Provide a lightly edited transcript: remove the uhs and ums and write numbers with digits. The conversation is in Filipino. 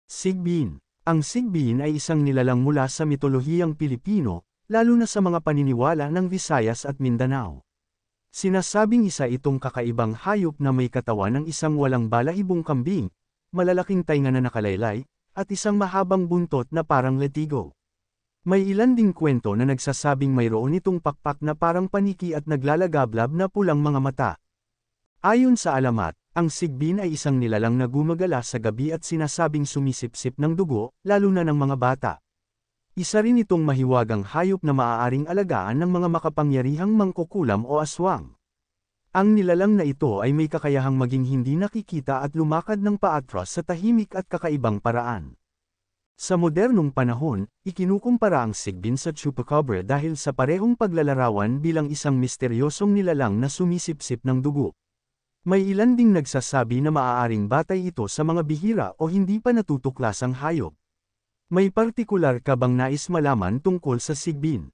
Sigbin. Ang sigbin ay isang nilalang mula sa mitolohiyang Pilipino, lalo na sa mga paniniwala ng Visayas at Mindanao. Sinasabing isa itong kakaibang hayop na may katawan ng isang walang balahibong kambing, malalaking tainga na nakalaylay, at isang mahabang buntot na parang letigo. May ilan ding kwento na nagsasabing mayroon itong pakpak na parang paniki at naglalagablab na pulang mga mata. Ayon sa alamat, ang sigbin ay isang nilalang na gumagala sa gabi at sinasabing sumisipsip ng dugo, lalo na ng mga bata. Isa rin itong mahiwagang hayop na maaaring alagaan ng mga makapangyarihang mangkukulam o aswang. Ang nilalang na ito ay may kakayahang maging hindi nakikita at lumakad ng paatras sa tahimik at kakaibang paraan. Sa modernong panahon, ikinukumpara ang sigbin sa chupacabra dahil sa parehong paglalarawan bilang isang misteryosong nilalang na sumisipsip ng dugo. May ilan ding nagsasabi na maaaring batay ito sa mga bihira o hindi pa natutuklasang hayop. May partikular ka bang nais malaman tungkol sa sigbin?